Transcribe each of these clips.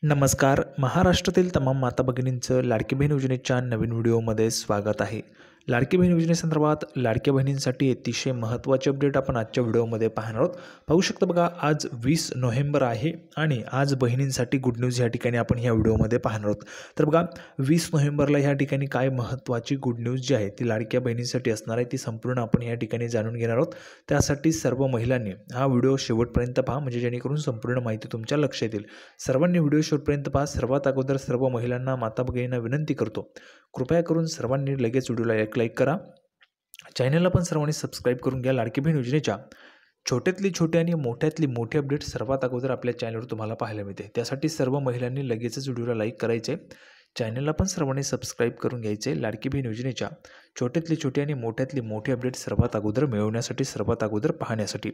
नमस्कार. महाराष्ट्रातील तमाम माता भगिनींचं लाडकी बहीण योजनेच्या नवीन व्हिडिओमध्ये स्वागत आहे. लाडकी बहीण योजनेसंदर्भात लाडक्या बहिणींसाठी अतिशय महत्त्वाचे अपडेट आपण आजच्या व्हिडिओमध्ये पाहणार आहोत. पाहू शकता बघा, आज 20 नोव्हेंबर आहे आणि आज बहिणींसाठी गुड न्यूज या ठिकाणी आपण ह्या व्हिडिओमध्ये पाहणार आहोत. तर बघा, 20 नोव्हेंबरला ह्या ठिकाणी काय महत्त्वाची गुड न्यूज जी आहे ती लाडक्या बहिणींसाठी असणार आहे, ती संपूर्ण आपण या ठिकाणी जाणून घेणार आहोत. त्यासाठी सर्व महिलांनी हा व्हिडिओ शेवटपर्यंत पहा, म्हणजे जेणेकरून संपूर्ण माहिती तुमच्या लक्षात येईल. सर्वांनी व्हिडिओ शेवटपर्यंत पहा. सर्वात अगोदर सर्व महिलांना, माता भगिनींना विनंती करतो, कृपया करून सर्वांनी लगेच व्हिडिओला एक लाईक करा. चॅनलला पण सर्वांनी सबस्क्राईब करून घ्या. लाडकी बहीण योजनेच्या छोट्यातली छोटी आणि मोठ्यातली मोठी अपडेट सर्वात अगोदर आपल्या चॅनलवर तुम्हाला पाहायला मिळते. त्यासाठी सर्व महिलांनी लगेचच व्हिडिओला लाईक करायचे, चॅनलला पण सर्वांनी सबस्क्राईब करून घ्यायचे. लाडकी बहीण योजनेच्या छोट्यातली छोटी आणि मोठ्यातली मोठी अपडेट सर्वात अगोदर मिळवण्यासाठी, सर्वात अगोदर पाहण्यासाठी.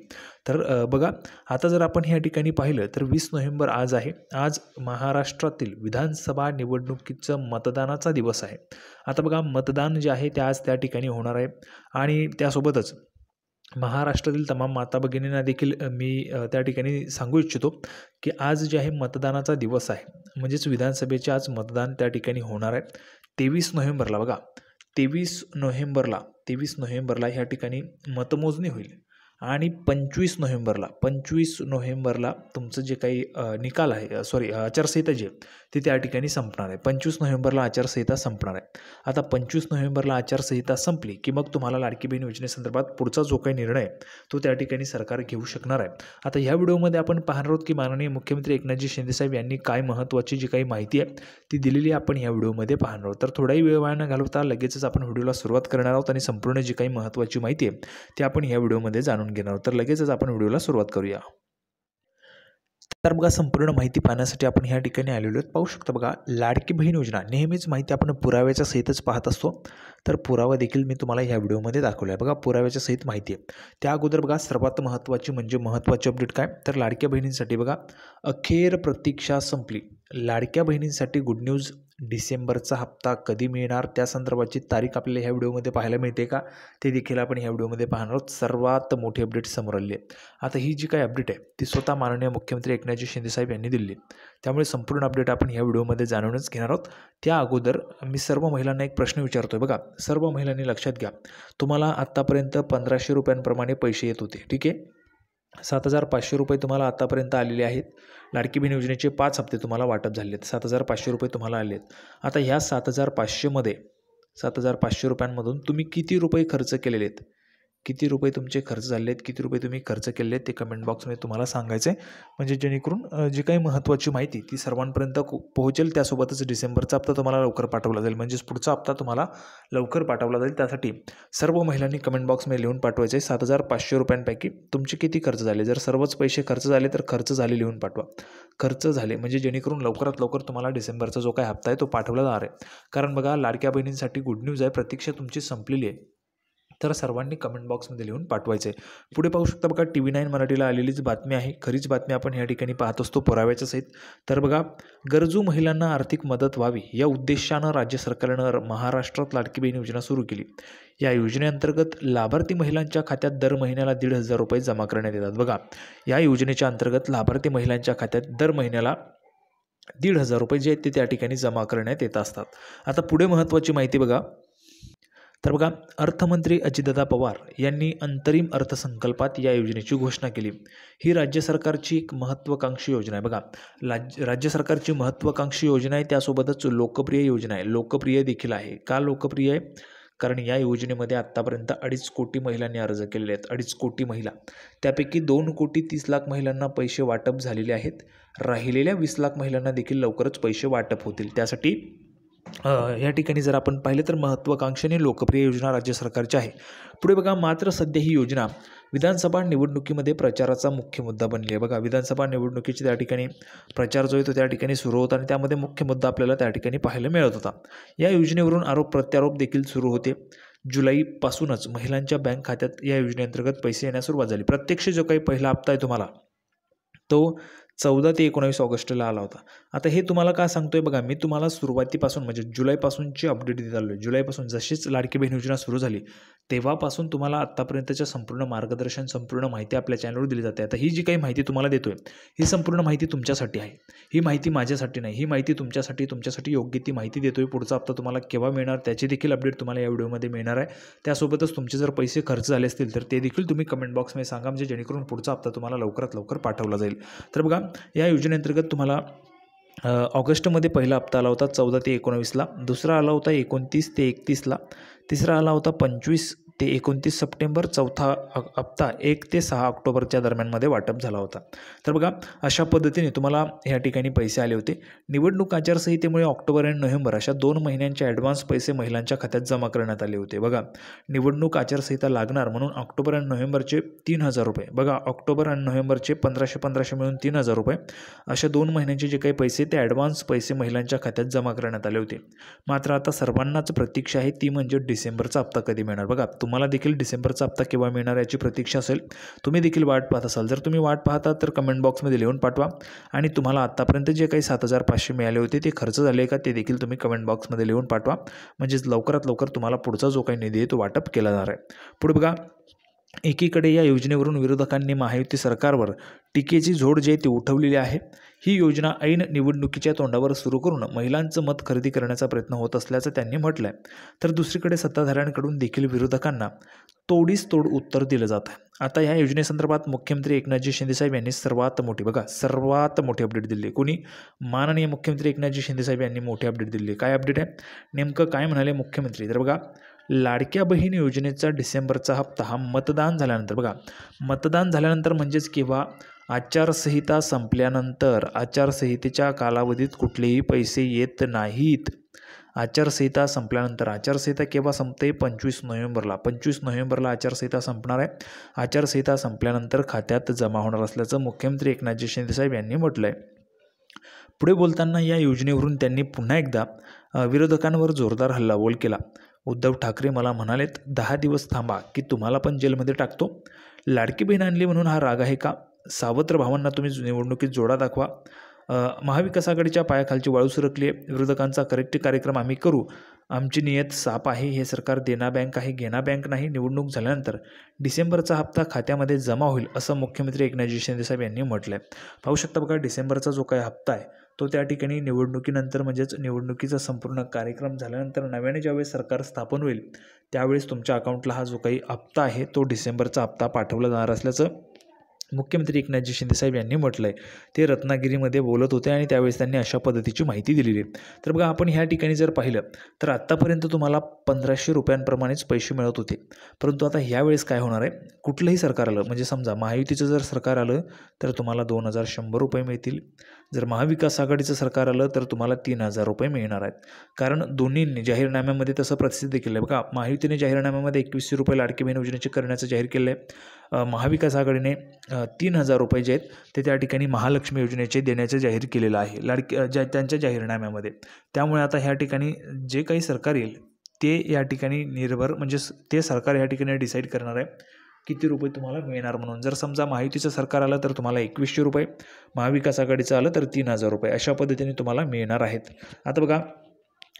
तर बघा, आता जर आपण ह्या ठिकाणी पाहिलं तर 20 नोव्हेंबर आज आहे. आज महाराष्ट्रातील विधानसभा निवडणुकीचं मतदानाचा दिवस आहे. आता बघा, मतदान जे आहे ते आज त्या ठिकाणी होणार आहे आणि त्यासोबतच महाराष्ट्रातील तमाम माता भगिनींना देखील मी त्या ठिकाणी सांगू इच्छितो की आज जे आहे मतदानाचा दिवस आहे, म्हणजेच विधानसभेचे आज मतदान त्या ठिकाणी होणार आहे. 23 नोव्हेंबरला बघा, 23 नोव्हेंबरला ह्या ठिकाणी मतमोजणी होईल आणि 25 नोव्हेंबरला तुमचं जे काही निकाल आहे, आचारसंहिता जी आहे ती त्या ठिकाणी संपणार आहे. 25 नोव्हेंबरला आचारसंहिता संपणार आहे. आता 25 नोव्हेंबरला आचारसंहिता संपली की मग तुम्हाला लाडकी बहीण योजनेसंदर्भात पुढचा जो काही निर्णय तो त्या ठिकाणी सरकार घेऊ शकणार आहे. आता ह्या व्हिडिओमध्ये आपण पाहणार आहोत की माननीय मुख्यमंत्री एकनाथजी शिंदेसाहेब यांनी काय महत्त्वाची जी काही माहिती आहे ती दिलेली आपण ह्या व्हिडिओमध्ये पाहणार आहोत. तर थोडाही वेळ वाया न घालवता लगेचच आपण व्हिडिओला सुरुवात करणार आहोत आणि संपूर्ण जी काही महत्त्वाची माहिती आहे ती आपण ह्या व्हिडिओमध्ये जाणून घेणार आहोत. तर लगेचच आपण व्हिडिओला सुरुवात करूया. तर बघा, संपूर्ण माहिती पाहण्यासाठी आपण ह्या ठिकाणी आलेलो आहोत. पाहू शकता बघा, लाडकी बहीण योजना नेहमीच माहिती आपण पुराव्याच्या सहितच पाहत असतो. तर पुरावा देखील मी तुम्हाला ह्या व्हिडिओमध्ये दाखवला आहे. बघा, पुराव्याच्या सहित माहिती आहे. त्या अगोदर बघा, सर्वात महत्त्वाची म्हणजे महत्त्वाची अपडेट काय, तर लाडक्या बहिणींसाठी बघा, अखेर प्रतीक्षा संपली. लाडक्या बहिणींसाठी गुड न्यूज. डिसेंबरचा हप्ता कधी मिळणार त्या संदर्भाची तारीख आपल्याला ह्या व्हिडिओमध्ये पाहायला मिळते का, ते देखील आपण ह्या व्हिडिओमध्ये पाहणार आहोत. सर्वात मोठी अपडेट समोर आली आहे. आता ही जी काही अपडेट आहे ती स्वतः माननीय मुख्यमंत्री एकनाथजी शिंदेसाहेब यांनी दिली. त्यामुळे संपूर्ण अपडेट आपण ह्या व्हिडिओमध्ये जाणूनच घेणार आहोत. त्या अगोदर मी सर्व महिलांना एक प्रश्न विचारतोय. बघा, सर्व महिलांनी लक्षात घ्या, तुम्हाला आत्तापर्यंत 1500 रुपयांप्रमाणे पैसे येत होते, ठीक आहे. 7,500 रुपये तुम्हाला आतापर्यंत आलेले आहेत. लाडकी बहीण योजनेचे 5 हप्ते तुम्हाला वाटप झाले आहेत. 7,500 रुपये तुम्हाला आले आहेत. आता ह्या 7,500 रुपयांमधून तुम्ही किती रुपये खर्च केलेले आहेत, किती रुपये तुमचे खर्च झाले आहेत, किती रुपये तुम्ही खर्च केले आहेत ते कमेंट बॉक्समध्ये तुम्हाला सांगायचं आहे. म्हणजे जेणेकरून जी काही महत्त्वाची माहिती ती सर्वांपर्यंत पोहोचेल. त्यासोबतच डिसेंबरचा हप्ता तुम्हाला लवकर पाठवला जाईल, म्हणजेच पुढचा हप्ता तुम्हाला लवकर पाठवला जाईल. त्यासाठी सर्व महिलांनी कमेंट बॉक्समध्ये लिहून पाठवायचं आहे 7,500 रुपयांपैकी तुमचे किती खर्च झाले. जर सर्वच पैसे खर्च झाले तर खर्च झाले लिहून पाठवा. खर्च झाले म्हणजे जेणेकरून लवकरात लवकर तुम्हाला डिसेंबरचा जो काही हप्ता आहे तो पाठवला जाणार आहे. कारण बघा, लाडक्या बहिणींसाठी गुड न्यूज आहे, प्रतीक्षा तुमची संपलेली आहे. तर सर्वांनी कमेंट बॉक्समध्ये लिहून पाठवायचं आहे. पुढे पाहू शकता बघा, TV9 मराठीला आलेलीच बातमी आहे. खरीच बातमी आपण या ठिकाणी पाहत असतो पुराव्याच्या सहित. तर बघा, गरजू महिलांना आर्थिक मदत व्हावी या उद्देशानं राज्य सरकारनं महाराष्ट्रात लाडकी बहीण योजना सुरू केली. या योजनेअंतर्गत लाभार्थी महिलांच्या खात्यात दर महिन्याला 1,500 रुपये जमा करण्यात येतात. बघा, या योजनेच्या अंतर्गत लाभार्थी महिलांच्या खात्यात दर महिन्याला 1,500 रुपये जे आहेत ते त्या ठिकाणी जमा करण्यात येत असतात. आता पुढे महत्त्वाची माहिती बघा. तर बघा, अर्थमंत्री अजितदादा पवार यांनी अंतरिम अर्थसंकल्पात या योजनेची घोषणा केली. ही राज्य सरकारची एक महत्त्वाकांक्षी योजना आहे. बघा, राज्य सरकारची महत्त्वाकांक्षी योजना आहे, त्यासोबतच लोकप्रिय योजना आहे. लोकप्रिय देखील आहे. का लोकप्रिय आहे, कारण या योजनेमध्ये आत्तापर्यंत 2.5 कोटी महिलांनी अर्ज केलेले आहेत. 2.5 कोटी महिला, त्यापैकी 2,30,00,000 महिलांना पैसे वाटप झालेले आहेत. राहिलेल्या 20 लाख महिलांना देखील लवकरच पैसे वाटप होतील. त्यासाठी या ठिकाणी जर आपण पाहिलं तर महत्त्वाकांक्षी लोकप्रिय योजना राज्य सरकारची आहे. पुढे बघा, मात्र सध्या ही योजना विधानसभा निवडणुकीमध्ये प्रचाराचा मुख्य मुद्दा बनली आहे. बघा, विधानसभा निवडणुकीची त्या ठिकाणी प्रचार जो आहे तो त्या ठिकाणी सुरू होता आणि त्यामध्ये मुख्य मुद्दा आपल्याला त्या ठिकाणी पाहायला मिळत होता. या योजनेवरून आरोप प्रत्यारोप देखील सुरू होते. जुलैपासूनच महिलांच्या बँक खात्यात या योजनेअंतर्गत पैसे येण्यास सुरुवात झाली. प्रत्यक्ष जो काही पहिला हप्ता आहे तुम्हाला तो 14 ते 19 ऑगस्टला आला होता. आता हे तुम्हाला का सांगतोय बघा, मी तुम्हाला सुरुवातीपासून म्हणजे जुलैपासूनची अपडेट देत आलो आहे. जुलैपासून जशीच लाडकी बहीण योजना सुरू झाली तेव्हापासून तुम्हाला आत्तापर्यंतच्या संपूर्ण मार्गदर्शन, संपूर्ण माहिती आपल्या चॅनलवर दिली जाते. आता ही जी काही माहिती तुम्हाला देतोय ही संपूर्ण माहिती तुमच्यासाठी आहे. ही माहिती माझ्यासाठी नाही, ही माहिती तुमच्यासाठी योग्य ती माहिती देतोय. पुढचा हप्ता तुम्हाला केव्हा मिळणार त्याची देखील अपडेट तुम्हाला या व्हिडिओमध्ये मिळणार आहे. त्यासोबतच तुमचे जर पैसे खर्च झाले असतील तर ते देखील तुम्ही कमेंट बॉक्समध्ये सांगा, म्हणजे जेणेकरून पुढचा हप्ता तुम्हाला लवकरात लवकर पाठवला जाईल. तर बघा, या योजनेअंतर्गत तुम्हाला ऑगस्टमध्ये पहिला हप्ता आला होता 14 ते 19ला, दुसरा आला होता 29 ते 31ला, तिसरा आला होता 25 ते 29 सप्टेंबर, चौथा हप्ता 1 ते 6 ऑक्टोबरच्या दरम्यानमध्ये वाटप झाला होता. तर बघा, अशा पद्धतीने तुम्हाला या ठिकाणी पैसे आले होते. निवडणूक आचारसंहितेमुळे ऑक्टोबर आणि नोव्हेंबर अशा 2 महिन्यांचे ॲडव्हान्स पैसे महिलांच्या खात्यात जमा करण्यात आले होते. बघा, निवडणूक आचारसंहिता लागणार म्हणून ऑक्टोबर आणि नोव्हेंबरचे 3,000 रुपये, बघा ऑक्टोबर आणि नोव्हेंबरचे 1,500 मिळून 3,000 रुपये, अशा 2 महिन्यांचे जे काही पैसे ते ॲडव्हान्स पैसे महिलांच्या खात्यात जमा करण्यात आले होते. मात्र आता सर्वांनाच प्रतीक्षा आहे ती म्हणजे डिसेंबरचा हप्ता कधी मिळणार. बघा, तुम्हाला देखील डिसेंबरचा हप्ता केव्हा मिळणार याची प्रतीक्षा असेल, तुम्ही देखील वाट पाहत असाल. जर तुम्ही वाट पाहता तर कमेंट बॉक्समध्ये लिहून पाठवा आणि तुम्हाला आत्तापर्यंत जे काही 7,500 मिळाले होते ते खर्च झाले का ते देखील तुम्ही कमेंट बॉक्समध्ये लिहून पाठवा, म्हणजेच लवकरात लवकर तुम्हाला पुढचा जो काही निधी आहे तो वाटप केला जाणार आहे. पुढे बघा, एकीकडे या योजनेवरून विरोधकांनी महायुती सरकारवर टीकेची झोड जी आहे ती उठवलेली आहे. ही योजना ऐन निवडणुकीच्या तोंडावर सुरू करून महिलांचं मत खरेदी करण्याचा प्रयत्न होत असल्याचं त्यांनी म्हटलं आहे. तर दुसरीकडे सत्ताधाऱ्यांकडून देखील विरोधकांना तोडीस तोड उत्तर दिलं जात आहे. आता या योजनेसंदर्भात मुख्यमंत्री एकनाथजी शिंदेसाहेब यांनी सर्वात मोठी अपडेट दिली. कोणी? माननीय मुख्यमंत्री एकनाथजी शिंदेसाहेब यांनी मोठी अपडेट दिली. काय अपडेट आहे? नेमकं काय म्हणाले मुख्यमंत्री? तर बघा, लाडक्या बहीण योजनेचा डिसेंबरचा हप्ता हा मतदान झाल्यानंतर, बघा मतदान झाल्यानंतर म्हणजेच केव्हा? आचारसंहिता संपल्यानंतर. आचारसंहितेच्या कालावधीत कुठलेही पैसे येत नाहीत. आचारसंहिता संपल्यानंतर. आचारसंहिता केव्हा संपते? 25 नोव्हेंबरला. 25 नोव्हेंबरला आचारसंहिता संपणार आहे. आचारसंहिता संपल्यानंतर खात्यात जमा होणार असल्याचं मुख्यमंत्री एकनाथजी शिंदेसाहेब यांनी म्हटलं आहे. पुढे बोलताना या योजनेवरून त्यांनी पुन्हा एकदा विरोधकांवर जोरदार हल्लाबोल केला. उद्धव ठाकरे मला म्हणालेत 10 दिवस थांबा की तुम्हाला पण जेलमध्ये टाकतो. लाडकी बहीण आणली म्हणून हा राग आहे का? सावत्र भावांना तुम्ही निवडणुकीत जोडा दाखवा. महाविकास आघाडीच्या पायाखालची वाळू सरकली आहे. विरोधकांचा करेक्ट कार्यक्रम आम्ही करू. आमची नियत साफ आहे. हे सरकार देना बँक आहे, घेना बँक नाही. निवडणूक झाल्यानंतर डिसेंबरचा हप्ता खात्यामध्ये जमा होईल असं मुख्यमंत्री एकनाथजी शिंदेसाहेब यांनी म्हटलं आहे. पाहू शकता बघा, डिसेंबरचा जो काही हप्ता आहे तो त्या ठिकाणी निवडणुकीनंतर म्हणजेच निवडणुकीचा संपूर्ण कार्यक्रम झाल्यानंतर नव्याने ज्यावेळेस सरकार स्थापन होईल त्यावेळेस तुमच्या अकाउंटला हा जो काही हप्ता आहे तो डिसेंबरचा हप्ता पाठवला जाणार असल्याचं मुख्यमंत्री एकनाथजी शिंदेसाहेब यांनी म्हटलं आहे. ते रत्नागिरीमध्ये बोलत होते आणि त्यावेळेस त्यांनी अशा पद्धतीची माहिती दिलेली आहे. तर बघा, आपण ह्या ठिकाणी जर पाहिलं तर आत्तापर्यंत तुम्हाला 1,500 रुपयांप्रमाणेच पैसे मिळत होते. परंतु आता ह्यावेळेस काय होणार आहे? कुठलंही सरकार आलं, म्हणजे समजा महायुतीचं जर सरकार आलं तर तुम्हाला 2,100 रुपये मिळतील. जर महाविकास आघाडीचं सरकार आलं तर तुम्हाला 3,000 रुपये मिळणार आहेत. कारण दोन्हींनी जाहीरनाम्यामध्ये तसं प्रसिद्ध केलं आहे. बघा, महायुतीने जाहीरनाम्यामध्ये 2100 रुपये लाडकी बहीण योजनेचे करण्याचं जाहीर केलं आहे. महाविकास आघाडीने 3,000 रुपये जे आहेत ते त्या ठिकाणी महालक्ष्मी योजनेचे देण्याचं जाहीर केलेलं आहे त्यांच्या जाहीरनाम्यामध्ये. त्यामुळे आता ह्या ठिकाणी जे काही सरकार येईल ते या ठिकाणी म्हणजे ते सरकार या ठिकाणी डिसाईड करणार आहे किती रुपये तुम्हाला मिळणार म्हणून. जर समजा महायुतीचं सरकार आलं तर तुम्हाला 2,100 रुपये, महाविकास आघाडीचं आलं तर 3,000 रुपये अशा पद्धतीने तुम्हाला मिळणार आहेत. आता बघा,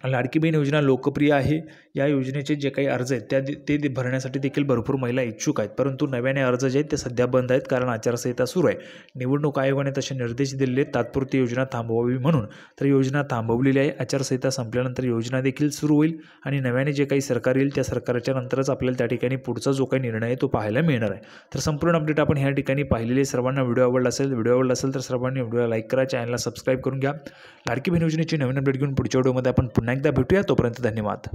लाडकी बहीण योजना लोकप्रिय आहे. या योजनेचे जे काही अर्ज आहेत ते भरण्यासाठी देखील भरपूर महिला इच्छुक आहेत. परंतु नव्याने अर्ज जे आहेत ते सध्या बंद आहेत कारण आचारसंहिता सुरू आहे. निवडणूक आयोगाने तसे निर्देश दिलेले तात्पुरती योजना थांबवावी म्हणून. तर योजना थांबवलेली आहे. आचारसंहिता संपल्यानंतर योजना देखील सुरू होईल आणि नव्याने जे काही सरकार येईल त्या सरकारच्या नंतरच आपल्याला त्या ठिकाणी पुढचा जो काही निर्णय आहे तो पाहायला मिळणार आहे. तर संपूर्ण अपडेट आपण ह्या ठिकाणी पाहिलेली. सर्वांना व्हिडिओ आवडला असेल तर सर्वांनी व्हिडिओला लाईक करा, चॅनलला सबस्क्राईब करून घ्या. लाडकी बहीण योजनेची नवीन अपडेट घेऊन पुढच्या व्हिडिओमध्ये आपण पुन्हा एकदा भेटूया. तोपर्यंत धन्यवाद.